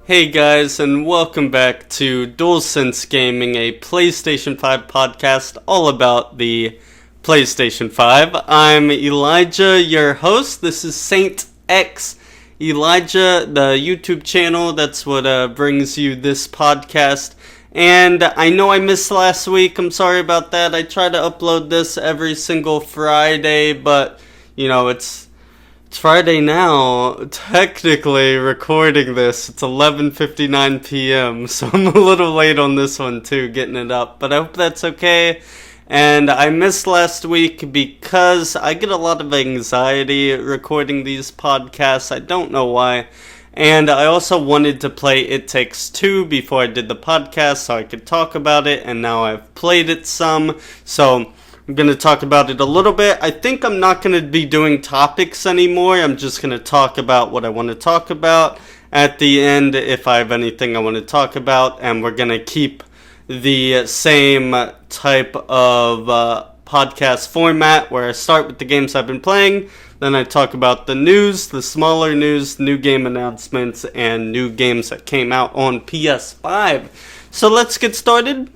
Hey guys, and welcome back to Dualsense Gaming, a PlayStation 5 podcast all about the PlayStation 5. I'm Elijah, your host. This is Saint X Elijah, the YouTube channel. That's what brings you this podcast. And I know I missed last week. I'm sorry about that. I try to upload this every single Friday, but you know, it's Friday now, technically recording this. It's 11:59 p.m., so I'm a little late on this one too, getting it up, but I hope that's okay. And I missed last week because I get a lot of anxiety recording these podcasts. I don't know why. And I also wanted to play It Takes Two before I did the podcast so I could talk about it, and now I've played it some, so I'm going to talk about it a little bit. I think I'm not going to be doing topics anymore. I'm just going to talk about what I want to talk about at the end if I have anything I want to talk about. And we're going to keep the same type of podcast format where I start with the games I've been playing. Then I talk about the news, the smaller news, new game announcements, and new games that came out on PS5. So let's get started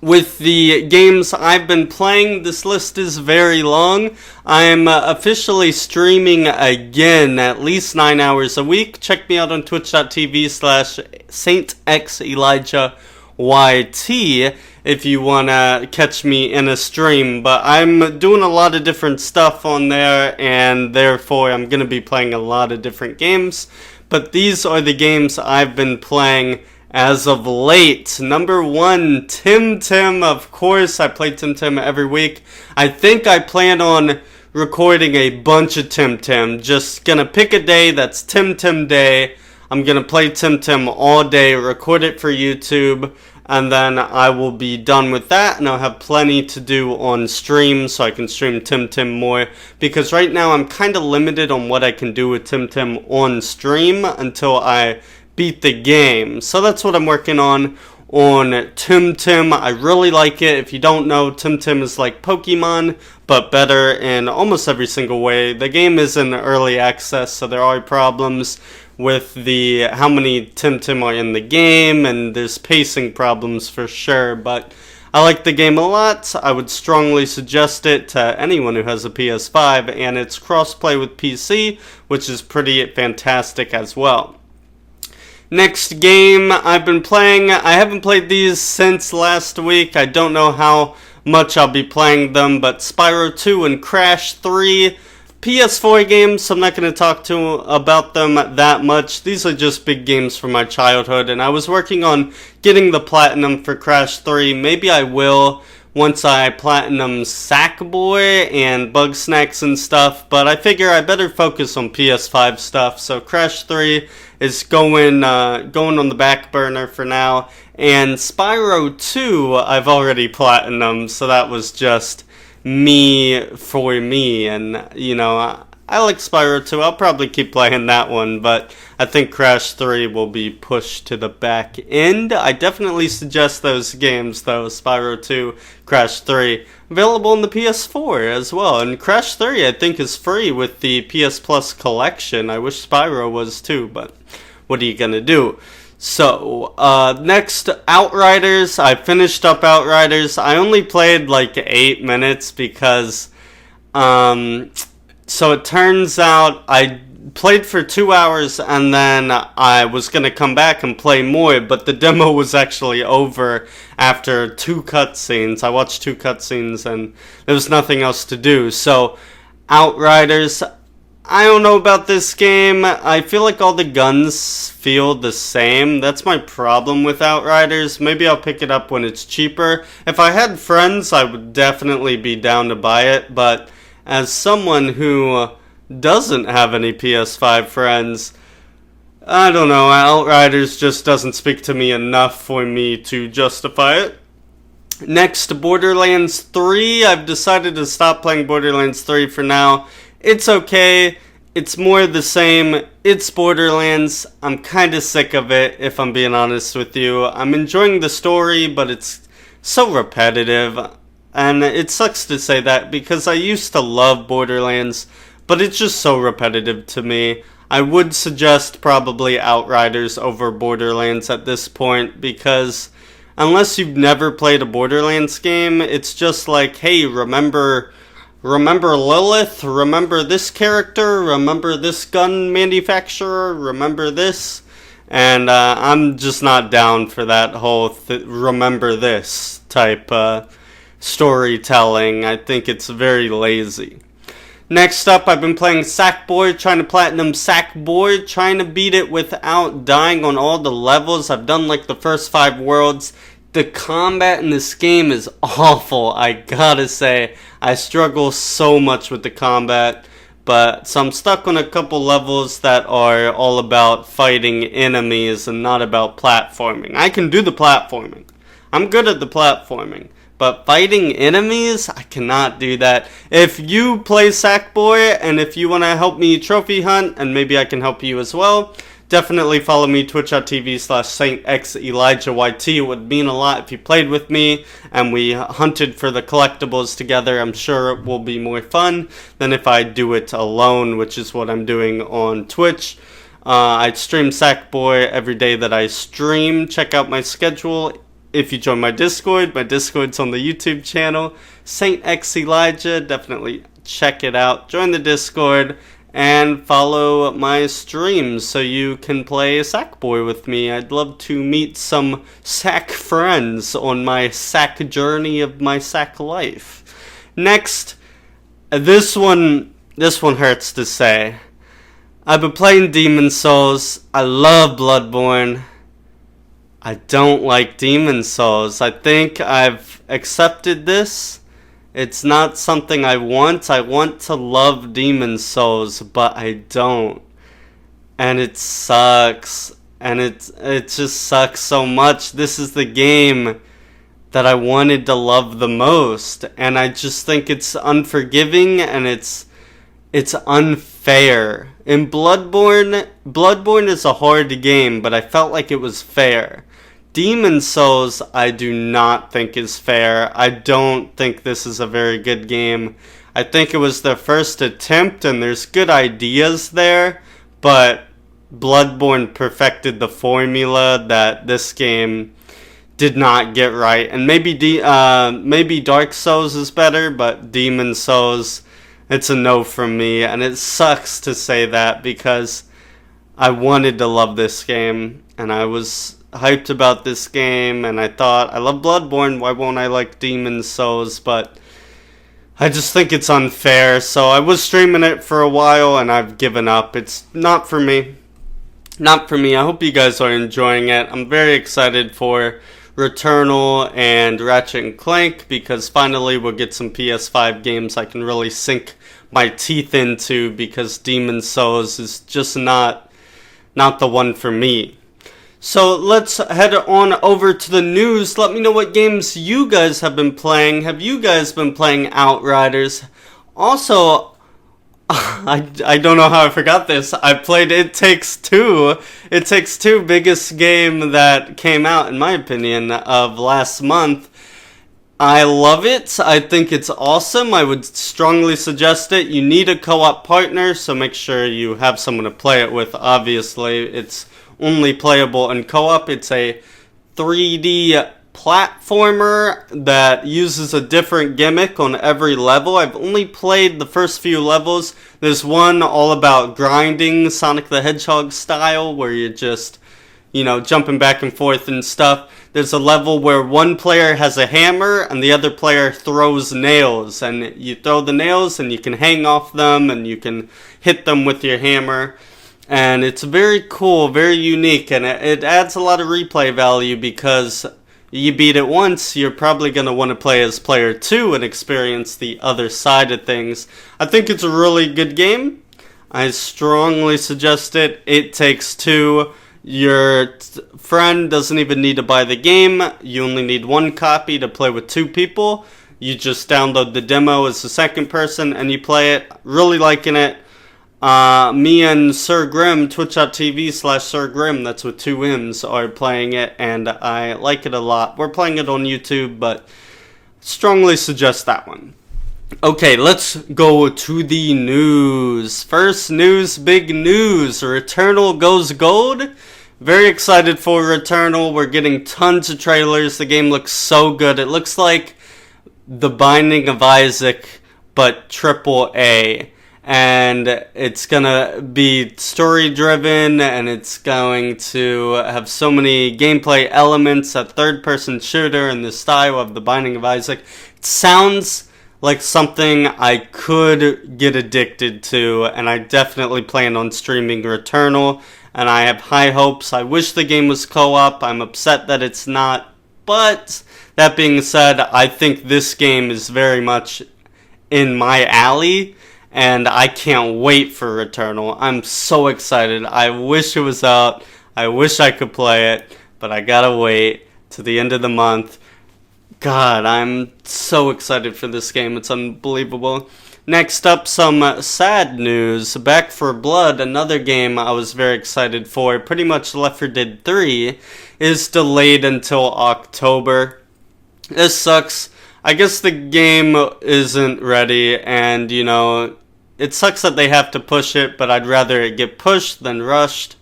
with the games I've been playing. This list is very long. I'm officially streaming again at least 9 hours a week. Check me out on twitch.tv/SaintXElijahYT if you want to catch me in a stream. But I'm doing a lot of different stuff on there, and therefore I'm going to be playing a lot of different games. But these are the games I've been playing as of late. Number one, TemTem. Of course, I play TemTem every week. I think I plan on recording a bunch of TemTem. Just gonna pick a day that's TemTem day. I'm gonna play TemTem all day, record it for YouTube, and then I will be done with that, and I'll have plenty to do on stream so I can stream TemTem more, because right now I'm kind of limited on what I can do with TemTem on stream until I beat the game. So that's what I'm working on TemTem. I really like it. If you don't know, TemTem is like Pokemon, but better in almost every single way. The game is in early access, so there are problems with the how many TemTem are in the game, and there's pacing problems for sure, but I like the game a lot. I would strongly suggest it to anyone who has a PS5, and it's crossplay with PC, which is pretty fantastic as well. Next game I've been playing, I haven't played these since last week. I don't know how much I'll be playing them, but Spyro 2 and Crash 3, PS4 games, so I'm not going to talk about them that much. These are just big games from my childhood, and I was working on getting the platinum for Crash 3. Maybe I will once I platinum Sackboy and Bug Snacks and stuff, but I figure I better focus on PS5 stuff, so Crash 3 is going on the back burner for now, and Spyro 2 I've already platinumed, so that was just me for me, and you know, I like Spyro 2. I'll probably keep playing that one, but I think Crash 3 will be pushed to the back end. I definitely suggest those games though, Spyro 2, Crash 3. Available on the PS4 as well, and Crash 3 I think is free with the PS Plus collection. I wish Spyro was too, but what are you gonna do? So, next, Outriders. I finished up Outriders. I only played like 8 minutes because, so it turns out I played for 2 hours and then I was going to come back and play more, but the demo was actually over after 2 cutscenes. I watched 2 cutscenes and there was nothing else to do. So, Outriders, I don't know about this game. I feel like all the guns feel the same. That's my problem with Outriders. Maybe I'll pick it up when it's cheaper. If I had friends, I would definitely be down to buy it, but as someone who doesn't have any PS5 friends, I don't know, Outriders just doesn't speak to me enough for me to justify it. Next, Borderlands 3. I've decided to stop playing Borderlands 3 for now. It's okay. It's more the same. It's Borderlands. I'm kind of sick of it, if I'm being honest with you. I'm enjoying the story, but it's so repetitive. And it sucks to say that because I used to love Borderlands, but it's just so repetitive to me. I would suggest probably Outriders over Borderlands at this point, because unless you've never played a Borderlands game, it's just like, hey, remember Lilith, remember this character, remember this gun manufacturer, remember this, and I'm just not down for that whole remember this type storytelling. I think it's very lazy. Next up, I've been playing Sackboy, trying to platinum Sackboy, trying to beat it without dying on all the levels. I've done like the first 5 worlds. The combat in this game is awful, I gotta say. I struggle so much with the combat, but so I'm stuck on a couple levels that are all about fighting enemies and not about platforming. I can do the platforming. I'm good at the platforming. But fighting enemies, I cannot do that. If you play Sackboy and if you want to help me trophy hunt, and maybe I can help you as well, definitely follow me, twitch.tv/SaintXElijahYT. It would mean a lot if you played with me and we hunted for the collectibles together. I'm sure it will be more fun than if I do it alone, which is what I'm doing on Twitch. I stream Sackboy every day that I stream. Check out my schedule. If you join my Discord's on the YouTube channel, SaintXElijah. Definitely check it out. Join the Discord and follow my streams so you can play Sackboy with me. I'd love to meet some Sack friends on my Sack journey of my Sack life. Next, this one hurts to say. I've been playing Demon's Souls. I love Bloodborne. I don't like Demon's Souls. I think I've accepted this. It's not something I want. I want to love Demon's Souls, but I don't. And it sucks. And it just sucks so much. This is the game that I wanted to love the most. And I just think it's unforgiving and it's unfair. In Bloodborne is a hard game, but I felt like it was fair. Demon's Souls, I do not think is fair. I don't think this is a very good game. I think it was their first attempt, and there's good ideas there, but Bloodborne perfected the formula that this game did not get right. And maybe Dark Souls is better, but Demon's Souls, it's a no from me, and it sucks to say that because I wanted to love this game, and I was hyped about this game, and I thought, I love Bloodborne, why won't I like Demon's Souls? But I just think it's unfair, so I was streaming it for a while, and I've given up. It's not for me. Not for me. I hope you guys are enjoying it. I'm very excited for Returnal and Ratchet & Clank, because finally we'll get some PS5 games I can really sink my teeth into, because Demon's Souls is just not the one for me. So let's head on over to the news. Let me know what games you guys have been playing. Have you guys been playing Outriders? Also, I don't know how I forgot this. I played It Takes Two. It Takes Two, biggest game that came out, in my opinion, of last month. I love it. I think it's awesome. I would strongly suggest it. You need a co-op partner, so make sure you have someone to play it with, obviously. It's only playable in co-op. It's a 3D platformer that uses a different gimmick on every level. I've only played the first few levels. There's one all about grinding, Sonic the Hedgehog style, where you're just, jumping back and forth and stuff. There's a level where one player has a hammer and the other player throws nails, and you throw the nails and you can hang off them and you can hit them with your hammer. And it's very cool, very unique, and it adds a lot of replay value, because you beat it once, you're probably going to want to play as player 2 and experience the other side of things. I think it's a really good game. I strongly suggest it. It Takes Two. Your friend doesn't even need to buy the game. You only need one copy to play with 2 people. You just download the demo as the second person and you play it. Really liking it. Me and SirGrimm, twitch.tv/SirGrimm, that's with 2 M's, are playing it, and I like it a lot. We're playing it on YouTube, but strongly suggest that one. Okay, let's go to the news. First news, big news. Returnal goes gold. Very excited for Returnal. We're getting tons of trailers. The game looks so good. It looks like The Binding of Isaac, but triple A. And it's gonna be story driven, and it's going to have so many gameplay elements, a third person shooter in the style of The Binding of Isaac. It sounds like something I could get addicted to, and I definitely plan on streaming Returnal, and I have high hopes. I wish the game was co-op. I'm upset that it's not, but that being said, I think this game is very much in my alley, and I can't wait for Returnal. I'm so excited. I wish it was out. I wish I could play it, but I gotta wait to the end of the month. God, I'm so excited for this game. It's unbelievable. Next up, some sad news. Back 4 Blood, another game I was very excited for, pretty much Left 4 Dead 3, is delayed until October. This sucks. I guess the game isn't ready, and, you know, it sucks that they have to push it, but I'd rather it get pushed than rushed.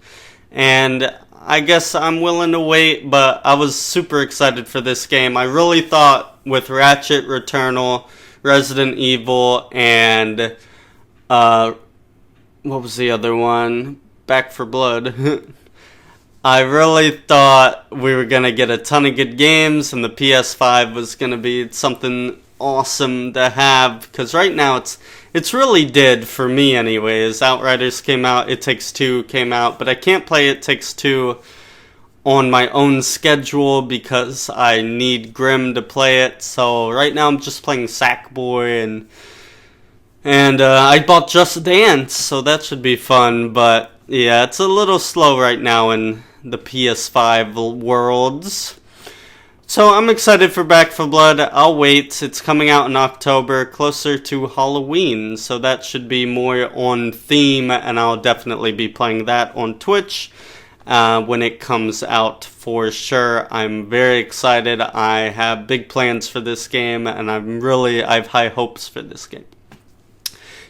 And I guess I'm willing to wait, but I was super excited for this game. I really thought with Ratchet, Returnal, Resident Evil, and what was the other one? Back 4 Blood. I really thought we were going to get a ton of good games, and the PS5 was going to be something awesome to have, because right now it's really dead for me anyways. Outriders came out, It Takes Two came out, but I can't play It Takes Two on my own schedule because I need Grimm to play it. So right now I'm just playing Sackboy, and I bought Just Dance, so that should be fun. But yeah, it's a little slow right now in the PS5 worlds. So I'm excited for Back 4 Blood. I'll wait. It's coming out in October, closer to Halloween, so that should be more on theme, and I'll definitely be playing that on Twitch when it comes out for sure. I'm very excited. I have big plans for this game, and I have high hopes for this game.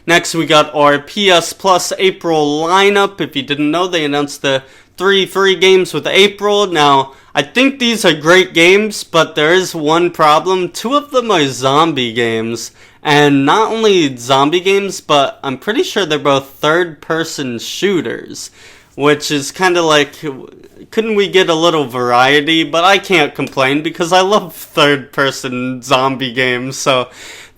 Next, we got our PS Plus April lineup. If you didn't know, they announced the 3 free games with April. Now, I think these are great games, but there is one problem. 2 of them are zombie games, and not only zombie games, but I'm pretty sure they're both third-person shooters, which is kind of like, couldn't we get a little variety? But I can't complain because I love third-person zombie games. So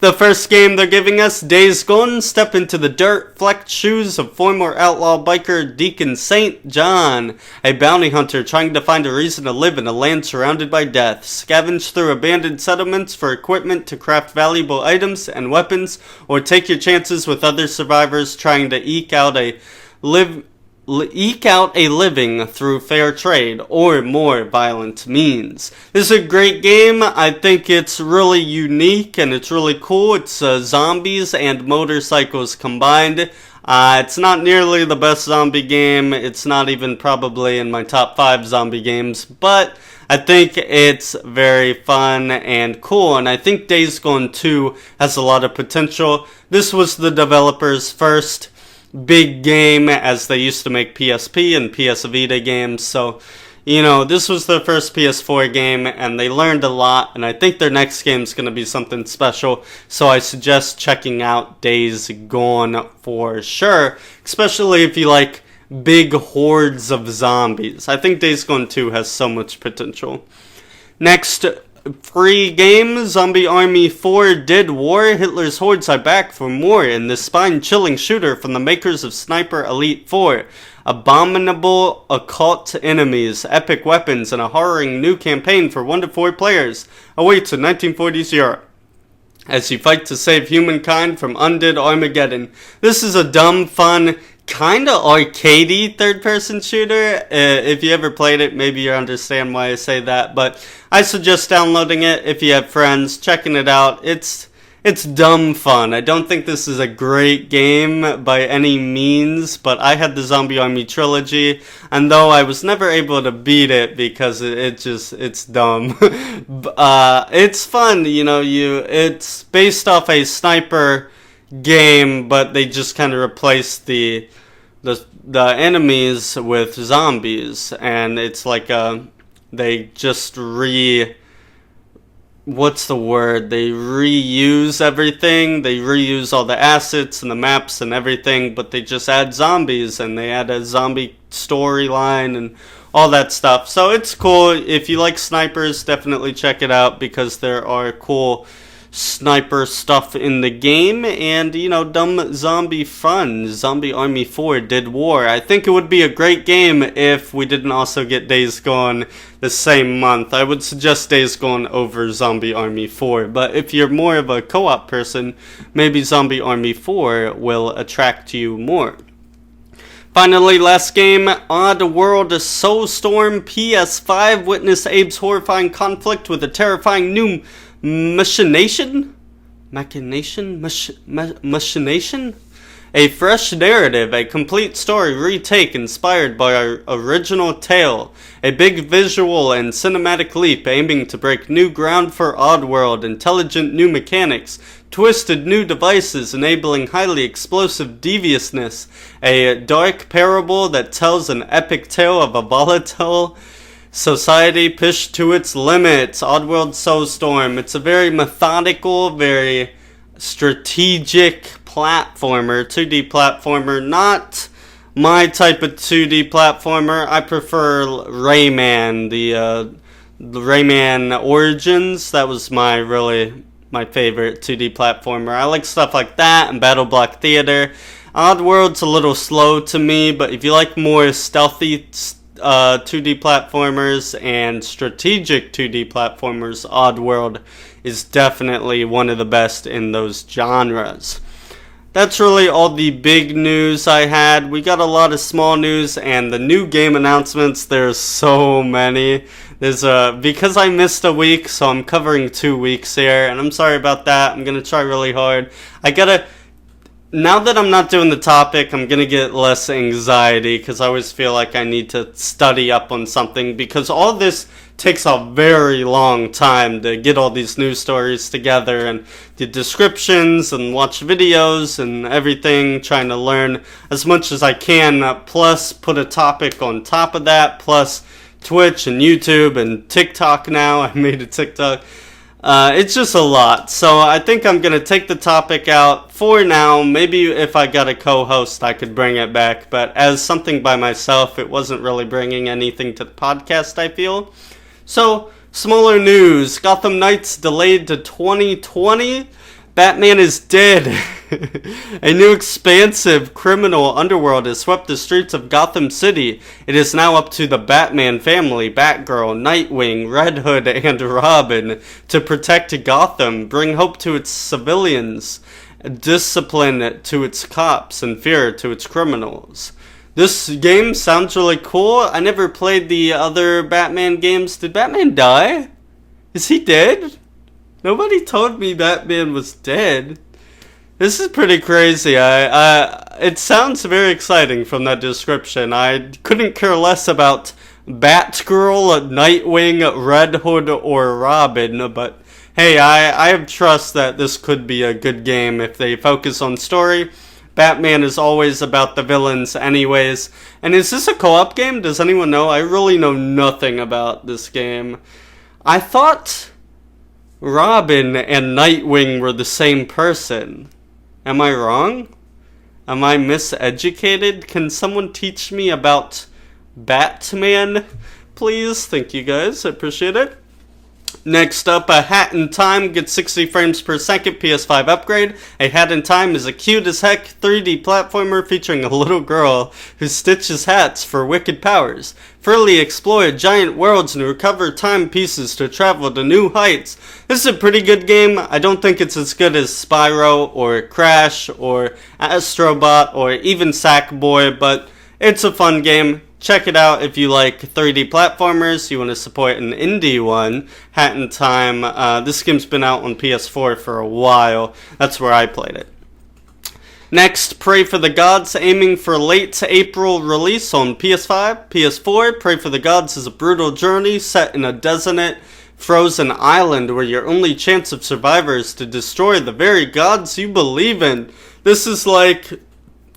the first game they're giving us, Days Gone. Step into the dirt-flecked shoes of former outlaw biker Deacon St. John, a bounty hunter trying to find a reason to live in a land surrounded by death. Scavenge through abandoned settlements for equipment to craft valuable items and weapons, or take your chances with other survivors trying to eke out a living through fair trade or more violent means. This is a great game. I think it's really unique and it's really cool. It's zombies and motorcycles combined. It's not nearly the best zombie game. It's not even probably in my top 5 zombie games, but I think it's very fun and cool, and I think Days Gone 2 has a lot of potential. This was the developer's first big game, as they used to make PSP and PS Vita games, so, you know, this was their first PS4 game, and they learned a lot, and I think their next game is going to be something special, so I suggest checking out Days Gone for sure, especially if you like big hordes of zombies. I think Days Gone 2 has so much potential. Next free game, Zombie Army 4 Dead War. Hitler's hordes are back for more in this spine-chilling shooter from the makers of Sniper Elite 4. Abominable occult enemies, epic weapons, and a horrifying new campaign for 1 to 4 players awaits in 1940s Europe as you fight to save humankind from undead Armageddon. This is a dumb, fun, kind of arcadey third-person shooter. If you ever played it, maybe you understand why I say that, but I suggest downloading it if you have friends, checking it out. It's it's dumb fun. I don't think this is a great game by any means, but I had the Zombie Army trilogy, and though I was never able to beat it because it's dumb. It's fun, you know, it's based off a sniper game, but they just kind of replaced the enemies with zombies, and it's like they just what's the word? They reuse everything. They reuse all the assets and the maps and everything, but they just add zombies, and they add a zombie storyline and all that stuff. So it's cool. If you like snipers, definitely check it out because there are cool sniper stuff in the game, and you know, dumb zombie fun. Zombie Army 4 did war. I think it would be a great game if we didn't also get Days Gone the same month. I would suggest Days Gone over Zombie Army 4, but if you're more of a co-op person, maybe Zombie Army 4 will attract you more. Finally, last game, Oddworld Soulstorm PS5. Witness Abe's horrifying conflict with a terrifying new machination? A fresh narrative, a complete story retake inspired by our original tale. A big visual and cinematic leap aiming to break new ground for Oddworld. Intelligent new mechanics, twisted new devices enabling highly explosive deviousness. A dark parable that tells an epic tale of a volatile society pushed to its limits. Oddworld Soulstorm. It's a very methodical, very strategic platformer, 2D platformer. Not my type of 2D platformer. I prefer Rayman, the Rayman Origins. That was my favorite 2D platformer. I like stuff like that and Battle Block Theater. Oddworld's a little slow to me, but if you like more stealthy 2D platformers and strategic 2D platformers, Oddworld is definitely one of the best in those genres. That's really all the big news I had. We got a lot of small news and the new game announcements. There's so many. Because I missed a week, so I'm covering 2 weeks here, and I'm sorry about that. I'm gonna try really hard. Now that I'm not doing the topic, I'm going to get less anxiety because I always feel like I need to study up on something because all this takes a very long time to get all these news stories together and the descriptions and watch videos and everything, trying to learn as much as I can, plus put a topic on top of that, plus Twitch and YouTube and TikTok now. I made a TikTok. It's just a lot, so I think I'm going to take the topic out for now. Maybe if I got a co-host, I could bring it back, but as something by myself, it wasn't really bringing anything to the podcast, I feel. So, smaller news. Gotham Knights delayed to 2020. Batman is dead. A new expansive criminal underworld has swept the streets of Gotham City. It is now up to the Batman family, Batgirl, Nightwing, Red Hood, and Robin to protect Gotham, bring hope to its civilians, discipline to its cops, and fear to its criminals. This game sounds really cool. I never played the other Batman games. Did Batman die? Is he dead? Nobody told me Batman was dead. This is pretty crazy. It sounds very exciting from that description. I couldn't care less about Batgirl, Nightwing, Red Hood, or Robin, but hey, I have trust that this could be a good game if they focus on story. Batman is always about the villains anyways. And is this a co-op game? Does anyone know? I really know nothing about this game. I thought Robin and Nightwing were the same person. Am I wrong? Am I miseducated? Can someone teach me about Batman, please? Thank you guys, I appreciate it. Next up, A Hat in Time gets 60 frames per second PS5 upgrade. A Hat in Time is a cute as heck 3D platformer featuring a little girl who stitches hats for wicked powers. Freely explore giant worlds and recover time pieces to travel to new heights. This is a pretty good game. I don't think it's as good as Spyro or Crash or Astrobot or even Sackboy, but it's a fun game. check it out if you like 3D platformers, you want to support an indie one. Hat in Time, this game's been out on PS4 for a while. That's where I played it. Next, Pray for the Gods, aiming for late April release on PS5, PS4. Pray for the Gods is a brutal journey set in a desolate, frozen island where your only chance of survivor is to destroy the very gods you believe in. This is like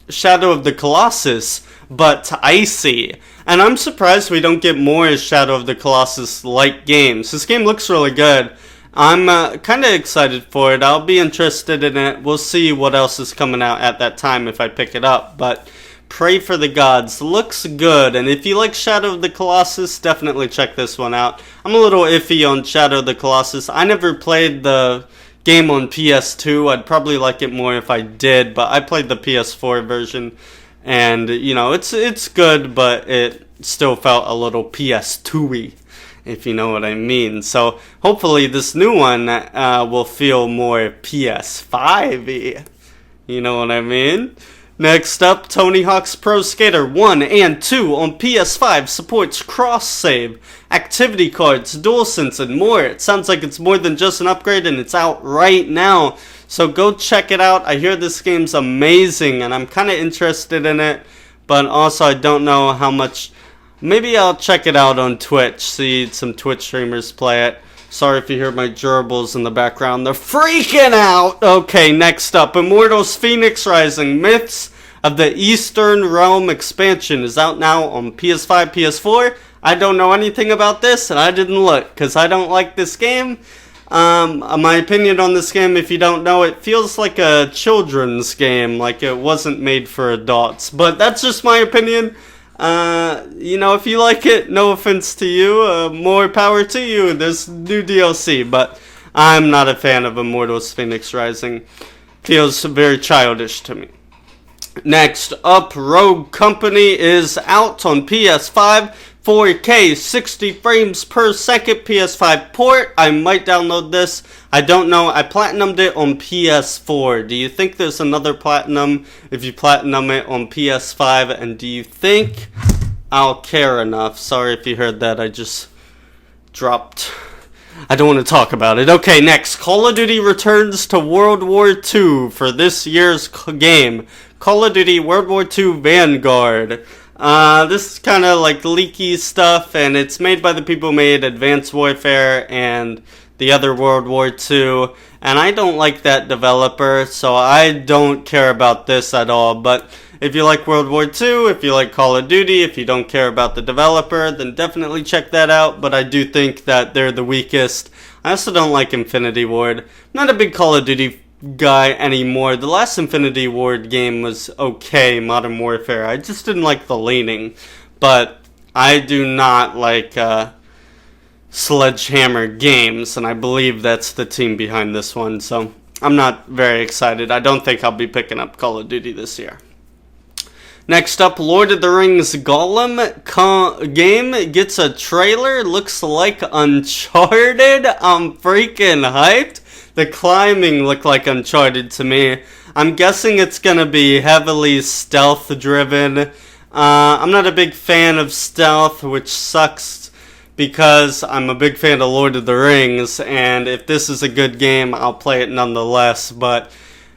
Shadow of the Colossus, but icy. And I'm surprised we don't get more Shadow of the Colossus-like games. This game looks really good. I'm kind of excited for it. I'll be interested in it. We'll see what else is coming out at that time if I pick it up. But Pray for the Gods looks good. And if you like Shadow of the Colossus, definitely check this one out. I'm a little iffy on Shadow of the Colossus. I never played the game on PS2. I'd probably like it more if I did. But I played the PS4 version. And, you know, it's good, but it still felt a little PS2-y, if you know what I mean. So hopefully this new one will feel more PS5-y. You know what I mean? Next up, Tony Hawk's Pro Skater 1 and 2 on PS5 supports cross-save, activity cards, DualSense, and more. It sounds like it's more than just an upgrade, and it's out right now. So go check it out. I hear this game's amazing, and I'm kind of interested in it, but also I don't know how much. Maybe I'll check it out on Twitch, see some Twitch streamers play it. Sorry if you hear my gerbils in the background. They're freaking out! Okay, next up, Immortals Phoenix Rising Myths of the Eastern Realm expansion is out now on PS5, PS4. I don't know anything about this, and I didn't look, because I don't like this game. My opinion on this game, if you don't know, it feels like a children's game, like it wasn't made for adults. But that's just my opinion. You know, if you like it, no offense to you, more power to you. There's new DLC, but I'm not a fan of Immortals Phoenix Rising. Feels very childish to me. Next up, Rogue Company is out on PS5, 4K, 60 frames per second, PS5 port. I might download this. I don't know. I platinumed it on PS4. Do you think there's another platinum if you platinum it on PS5? And do you think I'll care enough? Sorry if you heard that. I just dropped. I don't want to talk about it. Okay, next. Call of Duty returns to World War II for this year's game. Call of Duty World War II Vanguard. This is kind of like leaky stuff, and it's made by the people who made Advanced Warfare and the other World War II, and I don't like that developer, so I don't care about this at all. But if you like World War II, if you like Call of Duty, if you don't care about the developer, then definitely check that out. But I do think that they're the weakest. I also don't like Infinity Ward. I'm not a big Call of Duty guy anymore. The last Infinity Ward game was okay, Modern Warfare. I just didn't like the leaning. But I do not like Sledgehammer Games, and I believe that's the team behind this one. So I'm not very excited. I don't think I'll be picking up Call of Duty this year. Next up, Lord of the Rings Gollum game gets a trailer. Looks like Uncharted. I'm freaking hyped. The climbing looked like Uncharted to me. I'm guessing it's going to be heavily stealth-driven. I'm not a big fan of stealth, which sucks because I'm a big fan of Lord of the Rings, and if this is a good game, I'll play it nonetheless. But,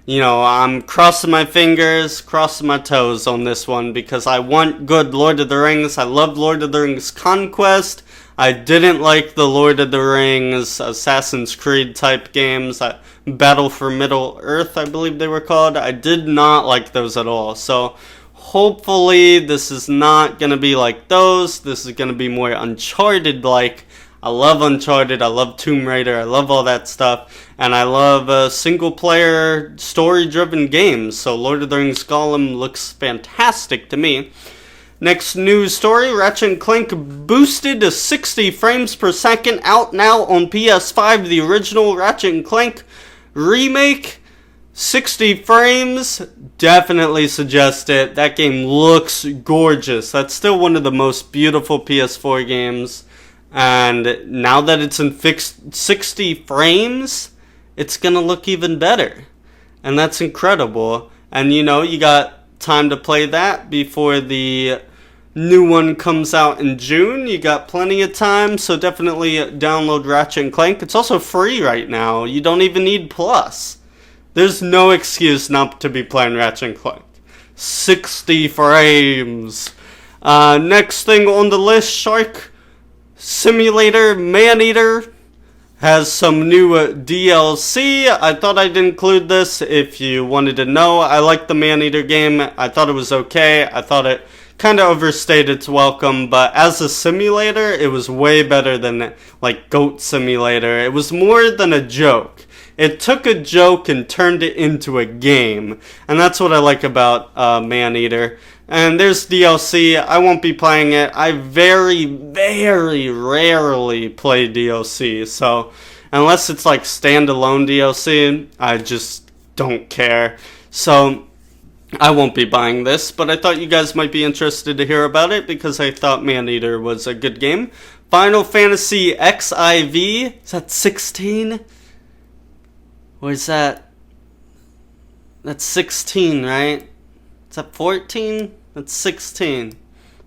you know, I'm crossing my fingers, crossing my toes on this one because I want good Lord of the Rings. I love Lord of the Rings Conquest. I didn't like the Lord of the Rings Assassin's Creed type games. Battle for Middle Earth, I believe they were called. I did not like those at all. So hopefully this is not going to be like those. This is going to be more Uncharted-like. I love Uncharted. I love Tomb Raider. I love all that stuff. And I love single-player, story-driven games. So Lord of the Rings Gollum looks fantastic to me. Next news story, Ratchet & Clank boosted to 60 frames per second, out now on PS5, the original Ratchet & Clank remake, 60 frames, definitely suggest it. That game looks gorgeous. That's still one of the most beautiful PS4 games, and now that it's in fixed 60 frames, it's gonna look even better, and that's incredible. And you know, you got time to play that before the new one comes out in June. You got plenty of time, so definitely download Ratchet & Clank. It's also free right now. You don't even need Plus. There's no excuse not to be playing Ratchet & Clank. 60 frames. Next thing on the list, Shark Simulator Maneater has some new DLC. I thought I'd include this if you wanted to know. I like the Maneater game. I thought it was okay. I thought it kind of overstayed its welcome, but as a simulator, it was way better than like Goat Simulator. It was more than a joke. It took a joke and turned it into a game, and that's what I like about Maneater. And there's DLC. I won't be playing it. I very, very rarely play DLC, so unless it's like standalone DLC, I just don't care. So I won't be buying this, but I thought you guys might be interested to hear about it because I thought Maneater was a good game. Final Fantasy XIV, is that 16? Or is that... That's 16, right? Is that 14? That's 16.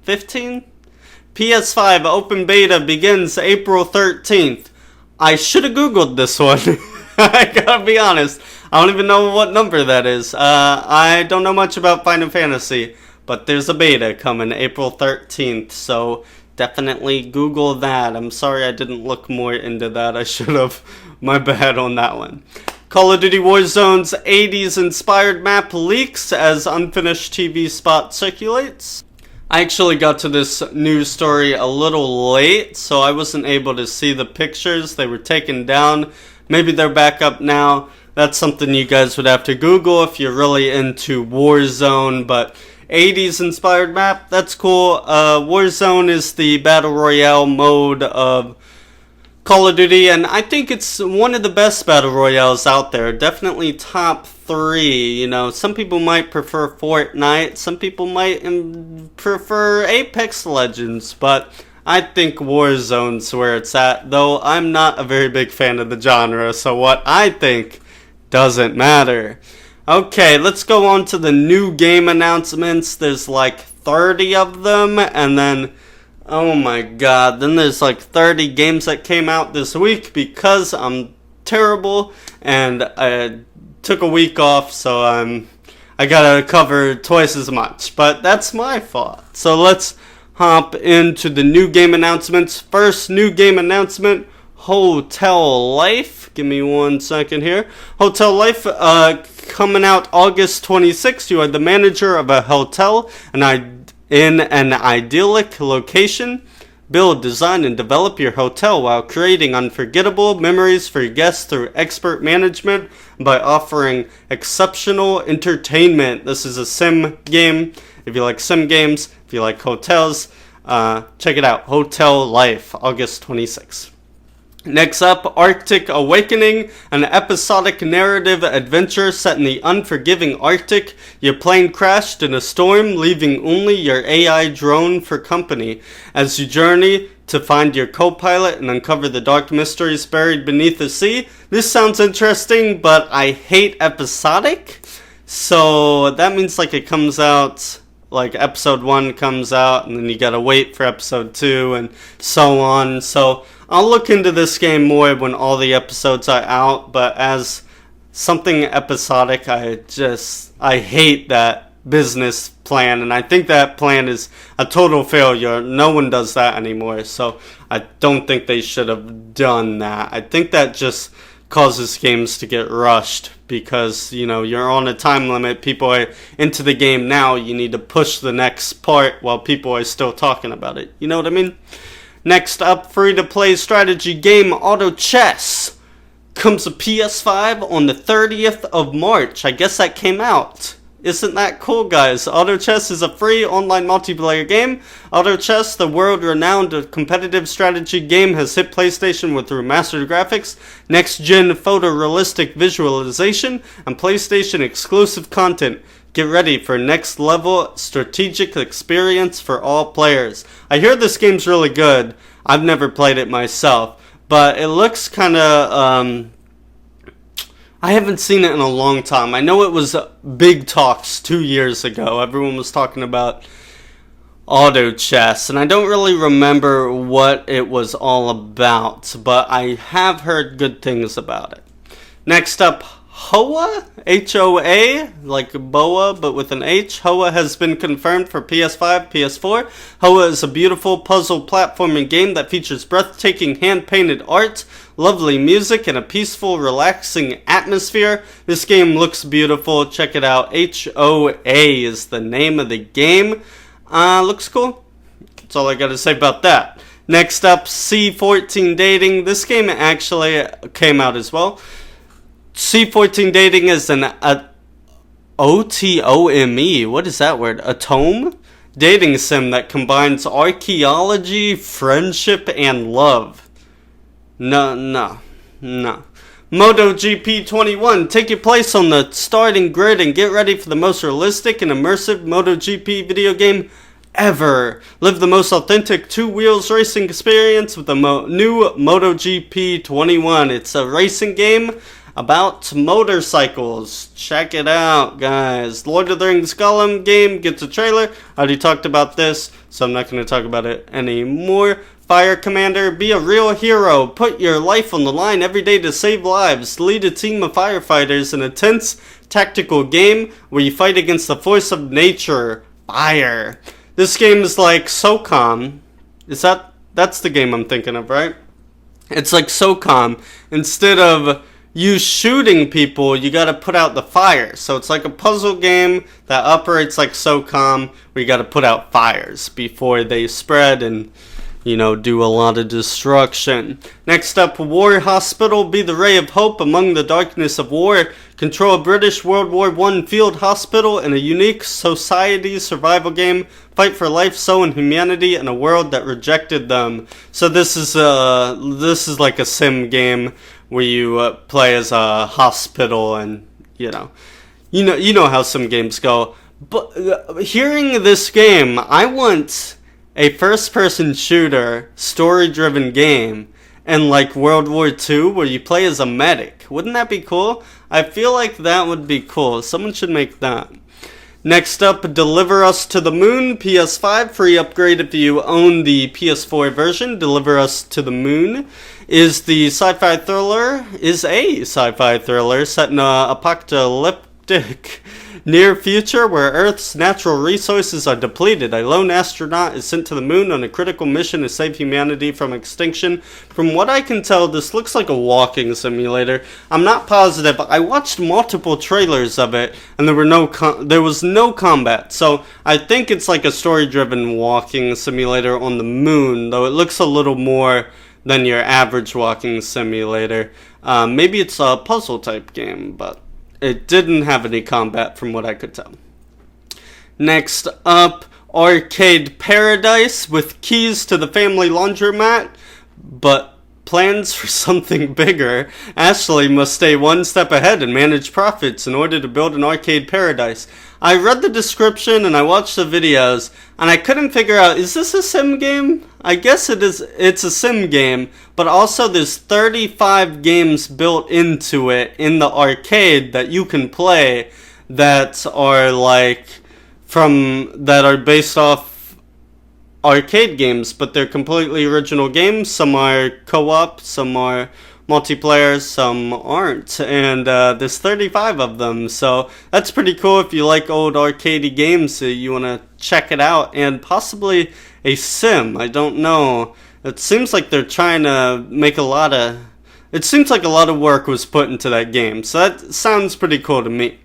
15? PS5 open beta begins April 13th. I should have Googled this one. I gotta be honest. I don't even know what number that is. I don't know much about Final Fantasy, but there's a beta coming April 13th, so definitely Google that. I'm sorry I didn't look more into that. I should have. My bad on that one. Call of Duty Warzone's 80s inspired map leaks as unfinished TV spot circulates. I actually got to this news story a little late, so I wasn't able to see the pictures. They were taken down. Maybe they're back up now. That's something you guys would have to Google if you're really into Warzone, but 80s inspired map, that's cool. Warzone is the Battle Royale mode of Call of Duty, and I think it's one of the best Battle Royales out there. Definitely top 3, you know. Some people might prefer Fortnite, some people might prefer Apex Legends, but I think Warzone's where it's at, though I'm not a very big fan of the genre, so what I think doesn't matter. Okay, let's go on to the new game announcements. There's like 30 of them, and then oh my god, then there's like 30 games that came out this week because I'm terrible and I took a week off, so I gotta cover twice as much, but that's my fault. So let's hop into the new game announcements. First new game announcement, Hotel Life. Give me 1 second here. Hotel Life coming out August 26th. You are the manager of a hotel in an idyllic location. Build, design, and develop your hotel while creating unforgettable memories for your guests through expert management by offering exceptional entertainment. This is a sim game. If you like sim games, if you like hotels, check it out. Hotel Life, August 26th. Next up, Arctic Awakening, an episodic narrative adventure set in the unforgiving Arctic. Your plane crashed in a storm, leaving only your AI drone for company. As you journey to find your co-pilot and uncover the dark mysteries buried beneath the sea. This sounds interesting, but I hate episodic. So that means like it comes out, like episode 1 comes out, and then you gotta wait for episode 2, and so on. So I'll look into this game more when all the episodes are out, but as something episodic, I hate that business plan, and I think that plan is a total failure. No one does that anymore, so I don't think they should have done that. I think that just causes games to get rushed because, you know, you're on a time limit. People are into the game now. You need to push the next part while people are still talking about it. You know what I mean? Next up, free-to-play strategy game Auto Chess comes to PS5 on the 30th of March. I guess that came out. Isn't that cool, guys? Auto Chess is a free online multiplayer game. Auto Chess, the world-renowned competitive strategy game, has hit PlayStation with remastered graphics, next-gen photorealistic visualization, and PlayStation-exclusive content. Get ready for next-level strategic experience for all players. I hear this game's really good. I've never played it myself, but it looks kind of, I haven't seen it in a long time. I know it was big talks 2 years ago. Everyone was talking about auto chess, and I don't really remember what it was all about, but I have heard good things about it. Next up, Hoa, H-O-A, like Boa, but with an H. Hoa has been confirmed for PS5, PS4. Hoa is a beautiful puzzle platforming game that features breathtaking hand-painted art, lovely music, and a peaceful, relaxing atmosphere. This game looks beautiful. Check it out. H-O-A is the name of the game. Looks cool. That's all I gotta say about that. Next up, C14 Dating. This game actually came out as well. C14 Dating is an O-T-O-M-E. What is that word? Atome? Dating sim that combines archaeology, friendship, and love. No. MotoGP 21. Take your place on the starting grid and get ready for the most realistic and immersive MotoGP video game ever. Live the most authentic two wheels racing experience with the new MotoGP 21. It's a racing game about motorcycles. Check it out, guys. Lord of the Rings Gollum game gets a trailer. I already talked about this, so I'm not going to talk about it anymore. Fire Commander, be a real hero. Put your life on the line every day to save lives. Lead a team of firefighters in a tense tactical game where you fight against the force of nature. Fire. This game is like SOCOM. That's the game I'm thinking of, right? It's like SOCOM. Instead of you shooting people, you gotta put out the fire. So it's like a puzzle game that operates like SOCOM, where you gotta put out fires before they spread and, do a lot of destruction. Next up, War Hospital. Be the ray of hope among the darkness of war. Control a British World War I field hospital in a unique society survival game. Fight for life, soul, and humanity in a world that rejected them. So this is like a sim game where you play as a hospital, and you know how some games go. But hearing this game, I want a first-person shooter, story-driven game, and like World War II, where you play as a medic. Wouldn't that be cool? I feel like that would be cool. Someone should make that. Next up, Deliver Us to the Moon, PS5, free upgrade if you own the PS4 version. Deliver Us to the Moon is a sci-fi thriller set in an apocalyptic near future where Earth's natural resources are depleted. A lone astronaut is sent to the moon on a critical mission to save humanity from extinction. From what I can tell, this looks like a walking simulator. I'm not positive. I watched multiple trailers of it, and there was no combat. So I think it's like a story-driven walking simulator on the moon, though it looks a little more than your average walking simulator. Maybe it's a puzzle type game, but it didn't have any combat from what I could tell. Next up, Arcade Paradise with keys to the family laundromat, but plans for something bigger. Ashley must stay one step ahead and manage profits in order to build an arcade paradise. I read the description and I watched the videos, and I couldn't figure out, is this a sim game? I guess it is. It's a sim game, but also there's 35 games built into it in the arcade that you can play that are based off arcade games, but they're completely original games. Some are co-op, some are multiplayer, some aren't, and there's 35 of them, so that's pretty cool. If you like old arcadey games, you want to check it out, and possibly a sim. I don't know. It seems like they're trying to make it seems like a lot of work was put into that game, so that sounds pretty cool to me.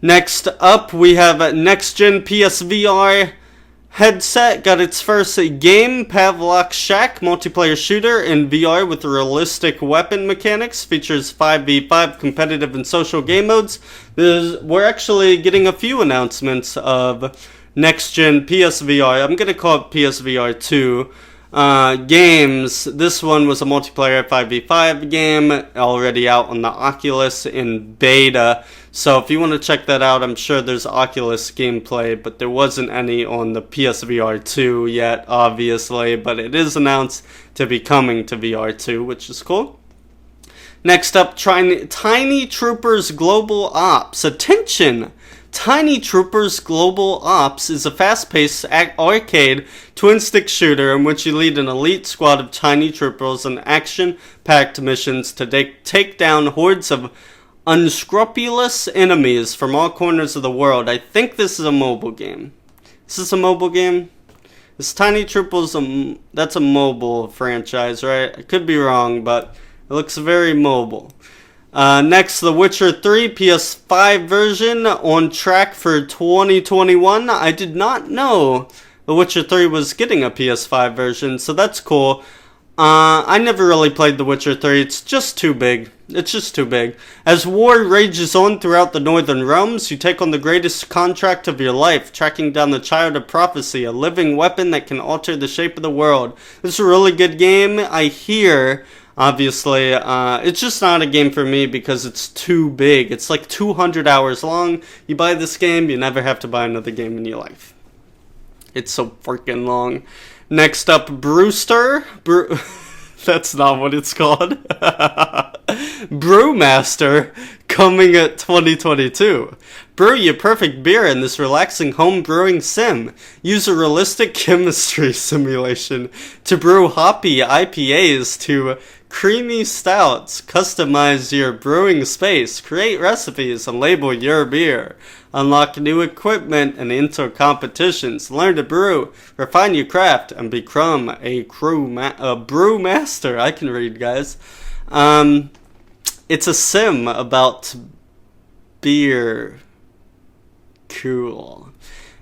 Next up, we have next gen PSVR headset got its first game, Pavlok Shack, multiplayer shooter in VR with realistic weapon mechanics, features 5v5 competitive and social game modes. We're actually getting a few announcements of next-gen PSVR, I'm going to call it PSVR2, games. This one was a multiplayer 5v5 game, already out on the Oculus in beta. So if you want to check that out, I'm sure there's Oculus gameplay, but there wasn't any on the PSVR 2 yet, obviously, but it is announced to be coming to VR 2, which is cool. Next up, Tiny Troopers Global Ops. Attention! Tiny Troopers Global Ops is a fast-paced arcade twin-stick shooter in which you lead an elite squad of tiny troopers on action-packed missions to take down hordes of unscrupulous enemies from all corners of the world. I think this is a mobile game. Is this a mobile game? Is Tiny Troopers that's a mobile franchise, right? I could be wrong, but it looks very mobile. Next, The Witcher 3 PS5 version on track for 2021. I did not know The Witcher 3 was getting a PS5 version, so that's cool. I never really played The Witcher 3. It's just too big. It's just too big. As war rages on throughout the Northern Realms, you take on the greatest contract of your life, tracking down the Child of Prophecy, a living weapon that can alter the shape of the world. This is a really good game. I hear... Obviously, it's just not a game for me because it's too big. It's like 200 hours long. You buy this game, you never have to buy another game in your life. It's so freaking long. Next up, Brewster. That's not what it's called. Brew Master, coming at 2022. Brew your perfect beer in this relaxing home brewing sim. Use a realistic chemistry simulation to brew hoppy IPAs to creamy stouts. Customize your brewing space, create recipes, and label your beer. Unlock new equipment and enter competitions. Learn to brew, refine your craft, and become a brew master. I can read, guys. It's a sim about beer. Cool.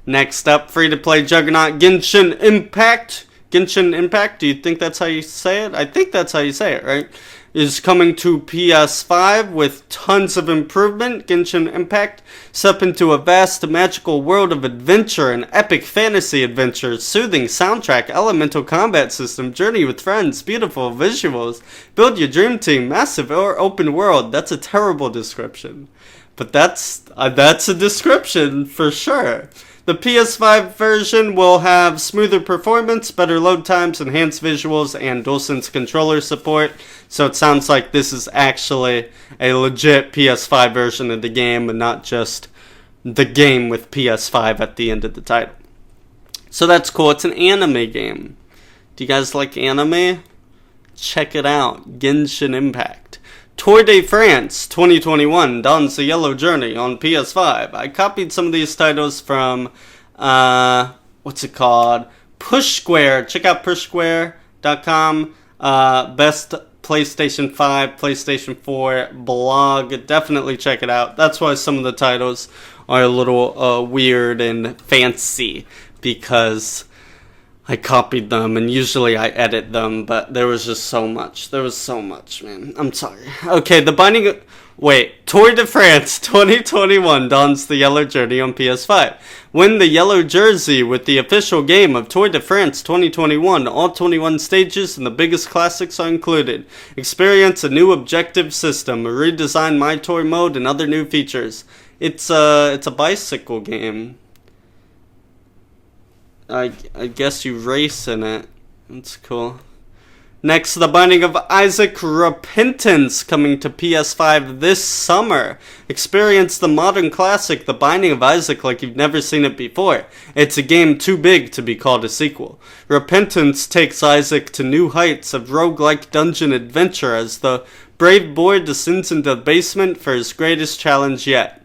Next up, free-to-play juggernaut Genshin Impact. Genshin Impact, do you think that's how you say it? I think that's how you say it, right? Is coming to PS5 with tons of improvement. Genshin Impact step into a vast magical world of adventure and epic fantasy adventures, soothing soundtrack, elemental combat system, journey with friends, beautiful visuals, build your dream team, massive or open world. That's a terrible description, but that's a description for sure. The PS5 version will have smoother performance, better load times, enhanced visuals, and Dualsense controller support. So it sounds like this is actually a legit PS5 version of the game and not just the game with PS5 at the end of the title. So that's cool. It's an anime game. Do you guys like anime? Check it out. Genshin Impact. Tour de France 2021 dawns the Yellow Journey on PS5. I copied some of these titles from, what's it called? Push Square. Check out pushsquare.com. Best PlayStation 5, PlayStation 4 blog. Definitely check it out. That's why some of the titles are a little weird and fancy, because I copied them, and usually I edit them, but there was just so much. There was so much, man. I'm sorry. Okay, The Binding of... Wait. Tour de France 2021 dawns the Yellow Journey on PS5. Win the Yellow Jersey with the official game of Tour de France 2021. All 21 stages and the biggest classics are included. Experience a new objective system, a redesigned My Tour mode, and other new features. It's a bicycle game. I guess you race in it. That's cool. Next, The Binding of Isaac Repentance, coming to PS5 this summer. Experience the modern classic, The Binding of Isaac, like you've never seen it before. It's a game too big to be called a sequel. Repentance takes Isaac to new heights of roguelike dungeon adventure as the brave boy descends into the basement for his greatest challenge yet.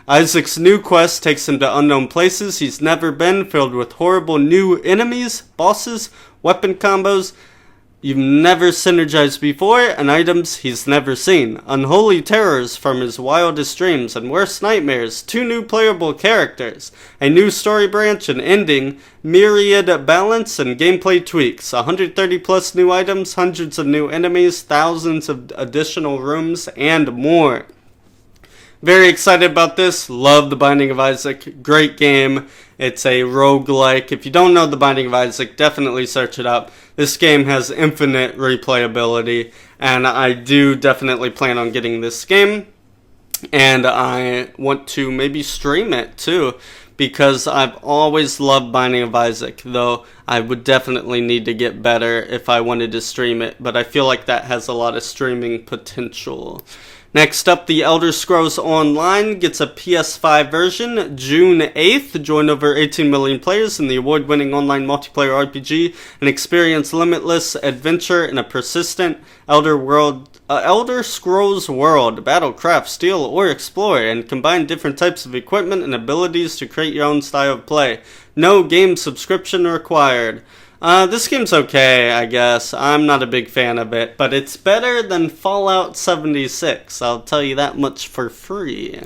Isaac's new quest takes him to unknown places he's never been, filled with horrible new enemies, bosses, weapon combos you've never synergized before, and items he's never seen. Unholy terrors from his wildest dreams and worst nightmares, 2 new playable characters, a new story branch and ending, myriad balance and gameplay tweaks, 130 plus new items, hundreds of new enemies, thousands of additional rooms, and more. Very excited about this. Love The Binding of Isaac. Great game. It's a roguelike. If you don't know The Binding of Isaac, definitely search it up. This game has infinite replayability, and I do definitely plan on getting this game. And I want to maybe stream it too, because I've always loved Binding of Isaac, though I would definitely need to get better if I wanted to stream it. But I feel like that has a lot of streaming potential. Next up, The Elder Scrolls Online gets a PS5 version June 8th. Join over 18 million players in the award-winning online multiplayer RPG and experience limitless adventure in a persistent Elder Scrolls world. Battle, craft, steal, or explore, and combine different types of equipment and abilities to create your own style of play. No game subscription required. This game's okay, I guess. I'm not a big fan of it, but it's better than Fallout 76. I'll tell you that much for free.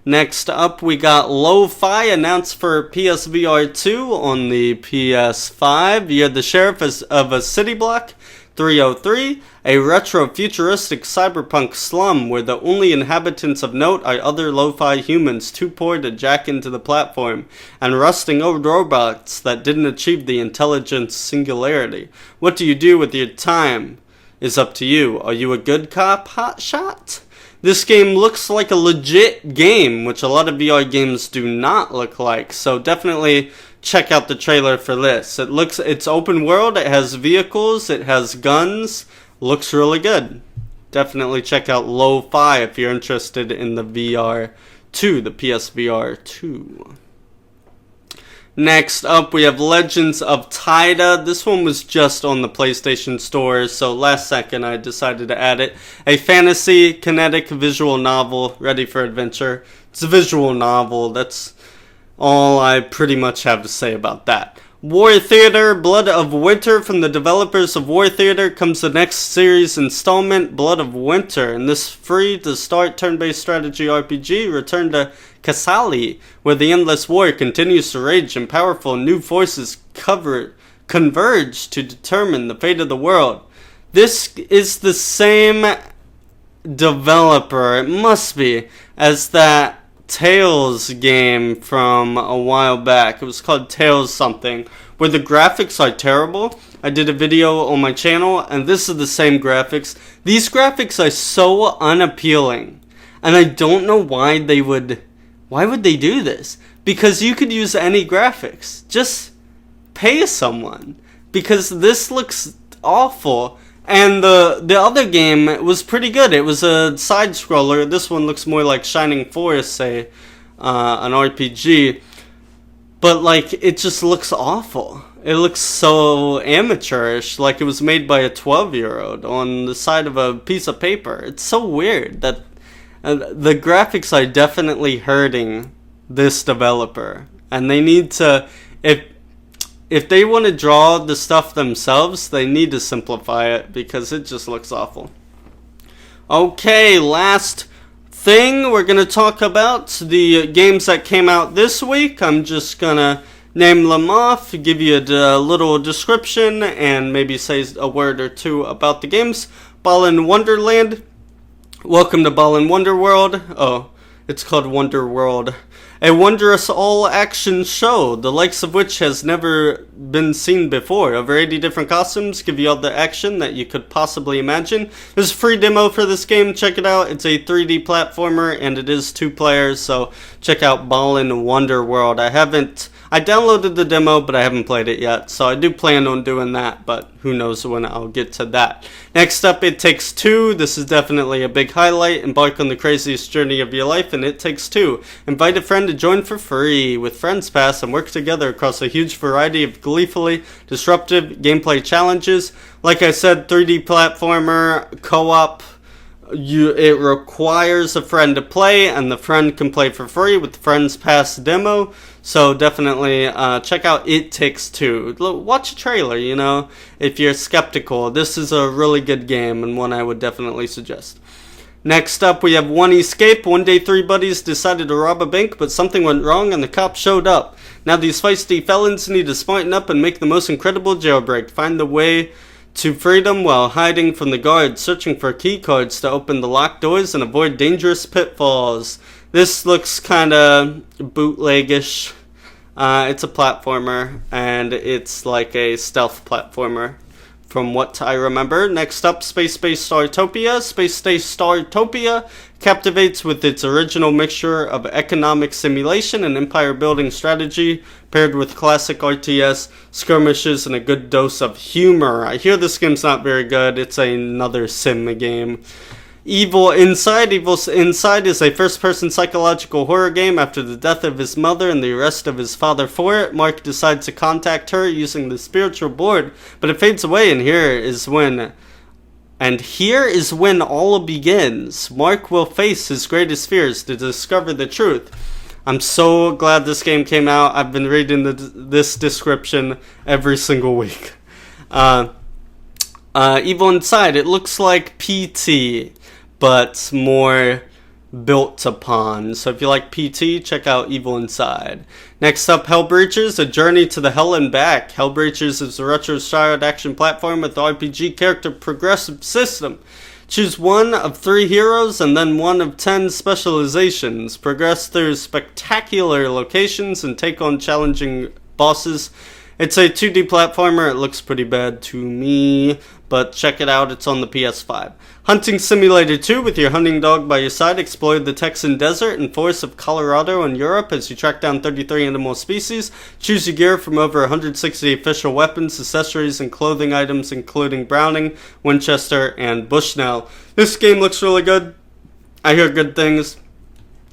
Next up, we got Lo-Fi announced for PSVR2 on the PS5. You're the sheriff of a city block, 303, a retro-futuristic cyberpunk slum where the only inhabitants of note are other lo-fi humans too poor to jack into the platform, and rusting old robots that didn't achieve the intelligence singularity. What do you do with your time is up to you. Are you a good cop, hotshot? This game looks like a legit game, which a lot of VR games do not look like, so definitely check out the trailer for this. It's open world, it has vehicles, it has guns, looks really good. Definitely check out Lo-Fi if you're interested in the VR2, the PSVR2. Next up, we have Legends of Tida. This one was just on the PlayStation Store, so last second I decided to add it. A fantasy, kinetic, visual novel, ready for adventure. It's a visual novel, that's all I pretty much have to say about that. War Theater, Blood of Winter. From the developers of War Theater comes the next series installment, Blood of Winter. In this free-to-start turn-based strategy RPG, return to Kassali, where the endless war continues to rage and powerful new forces converge to determine the fate of the world. This is the same developer, it must be, as that Tales game from a while back. It was called Tales something, where the graphics are terrible. I did a video on my channel, and this is the same graphics. These graphics are so unappealing, and I don't know why would they do this? Because you could use any graphics. Just pay someone, because this looks awful. And the other game was pretty good. It was a side-scroller. This one looks more like Shining Force, say, an RPG. But, like, it just looks awful. It looks so amateurish, like it was made by a 12-year-old on the side of a piece of paper. It's so weird that the graphics are definitely hurting this developer. And they need to... If they want to draw the stuff themselves, they need to simplify it because it just looks awful. Okay, last thing we're going to talk about the games that came out this week. I'm just going to name them off, give you a little description, and maybe say a word or two about the games. Ballin' Wonderland. Welcome to Ballin' Wonderworld. Oh, it's called Wonder World. A wondrous all-action show, the likes of which has never been seen before. Over 80 different costumes give you all the action that you could possibly imagine. There's a free demo for this game, check it out. It's a 3D platformer, and it is 2 players, so check out Ballin' Wonderworld. I downloaded the demo, but I haven't played it yet, so I do plan on doing that, but who knows when I'll get to that. Next up, It Takes Two. This is definitely a big highlight. Embark on the craziest journey of your life, and It Takes Two. Invite a friend to join for free with Friends Pass and work together across a huge variety of gleefully disruptive gameplay challenges. Like I said, 3D platformer, co-op. It requires a friend to play, and the friend can play for free with the Friends Pass demo. So definitely check out It Takes Two. Watch a trailer, if you're skeptical. This is a really good game and one I would definitely suggest. Next up, we have One Escape. One day, 3 buddies decided to rob a bank, but something went wrong and the cops showed up. Now these feisty felons need to smarten up and make the most incredible jailbreak. Find the way to freedom while hiding from the guards, searching for key cards to open the locked doors and avoid dangerous pitfalls. This looks kind of bootlegish. It's a platformer, and it's like a stealth platformer from what I remember. Next up, Space Startopia. Space Startopia captivates with its original mixture of economic simulation and empire-building strategy, paired with classic RTS, skirmishes, and a good dose of humor. I hear this game's not very good. It's another sim game. Evil Inside. Evil Inside is a first-person psychological horror game. After the death of his mother and the arrest of his father for it, Mark decides to contact her using the spiritual board, but it fades away, and here is when all begins. Mark will face his greatest fears to discover the truth. I'm so glad this game came out. I've been reading this description every single week. Evil Inside. It looks like PT, but more built upon. So if you like PT, check out Evil Inside. Next up, Hellbreachers, A Journey to the Hell and Back. Hellbreachers is a retro-styled action platform with RPG character progressive system. Choose one of 3 heroes and then one of 10 specializations. Progress through spectacular locations and take on challenging bosses. It's a 2D platformer. It looks pretty bad to me, but check it out. It's on the PS5. Hunting Simulator 2, with your hunting dog by your side, explore the Texan desert and forests of Colorado and Europe as you track down 33 animal species. Choose your gear from over 160 official weapons, accessories, and clothing items, including Browning, Winchester, and Bushnell. This game looks really good. I hear good things.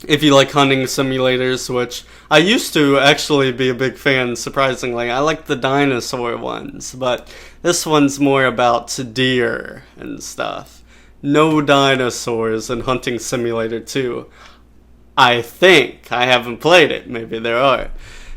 If you like hunting simulators, which I used to actually be a big fan, surprisingly. I like the dinosaur ones, but this one's more about deer and stuff. No dinosaurs in Hunting Simulator 2. I think. I haven't played it. Maybe there are.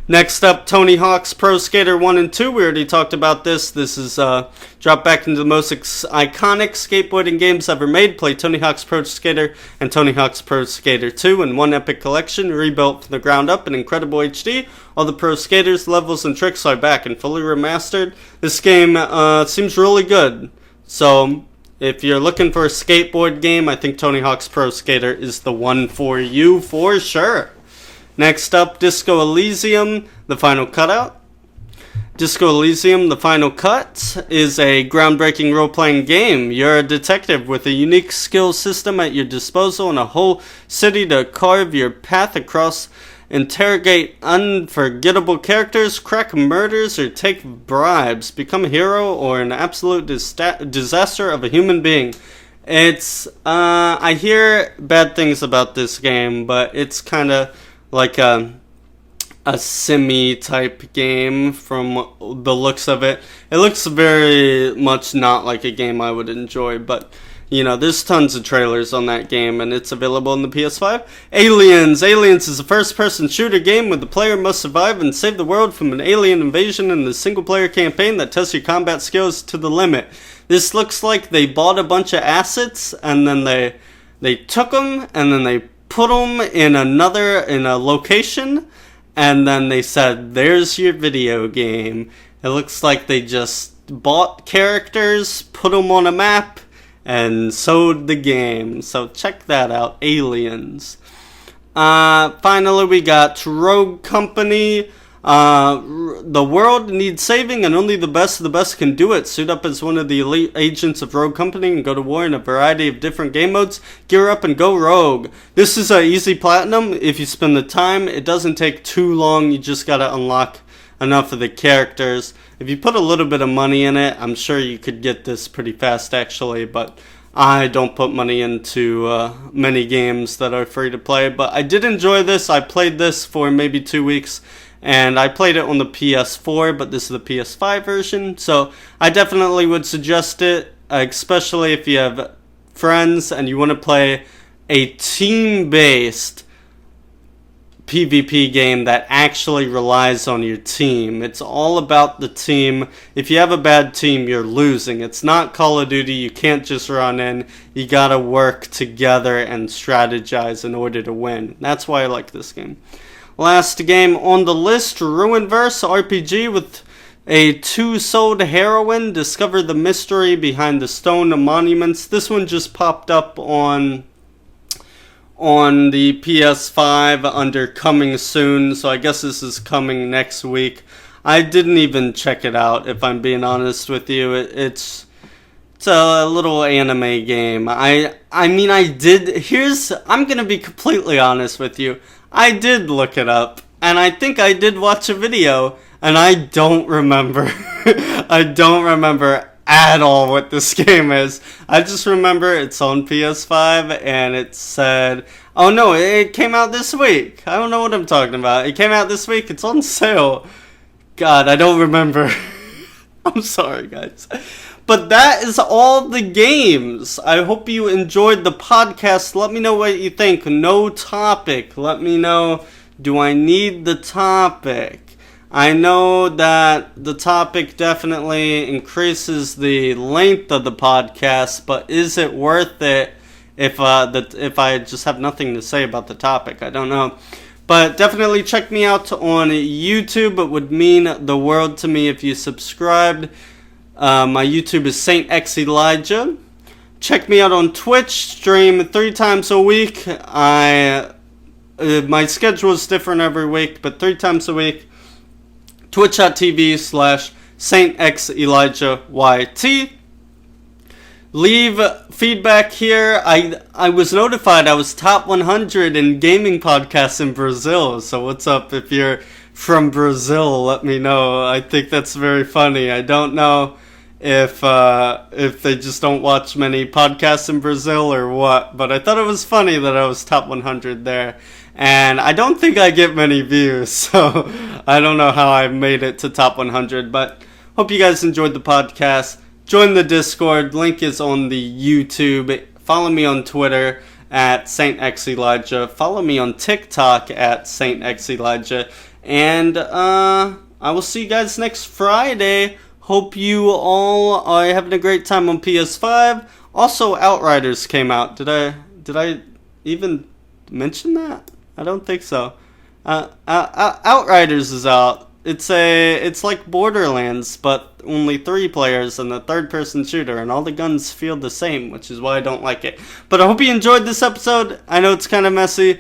Next up, Tony Hawk's Pro Skater 1 and 2. We already talked about this. This is dropped back into the most iconic skateboarding games ever made. Play Tony Hawk's Pro Skater and Tony Hawk's Pro Skater 2 in one epic collection, rebuilt from the ground up in incredible HD. All the Pro Skaters, levels, and tricks are back and fully remastered. This game seems really good. So if you're looking for a skateboard game, I think Tony Hawk's Pro Skater is the one for you for sure. Next up, Disco Elysium, The Final Cutout. Disco Elysium, The Final Cut is a groundbreaking role-playing game. You're a detective with a unique skill system at your disposal and a whole city to carve your path across, interrogate unforgettable characters, crack murders, or take bribes. Become a hero or an absolute disaster of a human being. It's, I hear bad things about this game, but it's kind of like a simi type game from the looks of it. It looks very much not like a game I would enjoy, but you know, there's tons of trailers on that game, and it's available on the PS5. Aliens. Aliens is a first-person shooter game where the player must survive and save the world from an alien invasion in the single-player campaign that tests your combat skills to the limit. This looks like they bought a bunch of assets, and then they took them, and then they put them in a location, and then they said, there's your video game. It looks like they just bought characters, put them on a map, and sold the game. So check that out, Aliens. Finally, we got Rogue Company. The world needs saving, and only the best of the best can do it. Suit up as one of the elite agents of Rogue Company and go to war in a variety of different game modes. Gear up and go rogue. This is an easy platinum if you spend the time. It doesn't take too long. You just gotta unlock enough of the characters. If you put a little bit of money in it, I'm sure you could get this pretty fast actually, but I don't put money into many games that are free to play. But I did enjoy this. I played this for maybe 2 weeks. And I played it on the PS4, but this is the PS5 version. So I definitely would suggest it, especially if you have friends and you want to play a team-based PvP game that actually relies on your team. It's all about the team. If you have a bad team, you're losing. It's not Call of Duty. You can't just run in. You gotta work together and strategize in order to win. That's why I like this game. Last game on the list, Ruinverse RPG with a two-souled heroine. Discover the mystery behind the stone monuments. This one just popped up on the PS5 under coming soon, so I guess this is coming next week. I didn't even check it out, if I'm being honest with you. It's a little anime game. I'm gonna be completely honest with you. I did look it up, and I think I did watch a video, and I don't remember. I don't remember at all what this game is. I just remember it's on PS5 and it said, oh no, it came out this week. I don't know what I'm talking about. It came out this week. It's on sale. God, I don't remember. I'm sorry, guys. But that is all the games. I hope you enjoyed the podcast. Let me know what you think. No topic. Let me know, do I need the topic? I know that the topic definitely increases the length of the podcast, but is it worth it if I just have nothing to say about the topic? I don't know. But definitely check me out on YouTube. It would mean the world to me if you subscribed. My YouTube is Saint X Elijah. Check me out on Twitch. Stream 3 times a week. My schedule is different every week, but 3 times a week. Twitch.tv/Saint X Elijah YT. Leave feedback here. I was notified I was top 100 in gaming podcasts in Brazil. So what's up if you're from Brazil? Let me know. I think that's very funny. I don't know if they just don't watch many podcasts in Brazil or what, but I thought it was funny that I was top 100 there. And I don't think I get many views, so I don't know how I made it to top 100, but hope you guys enjoyed the podcast. Join the Discord, link is on the YouTube. Follow me on Twitter at Saint X Elijah. Follow me on TikTok at Saint X Elijah. And I will see you guys next Friday. Hope you all are having a great time on PS5. Also, Outriders came out. Did I even mention that? I don't think so. Outriders is out. It's like Borderlands, but only 3 players and a third-person shooter, and all the guns feel the same, which is why I don't like it. But I hope you enjoyed this episode. I know it's kind of messy.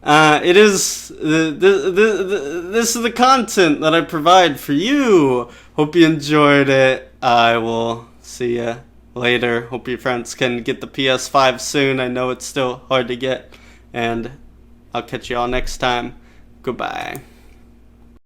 It is this is the content that I provide for you. Hope you enjoyed it. I will see you later. Hope your friends can get the PS5 soon. I know it's still hard to get, and I'll catch you all next time. Goodbye.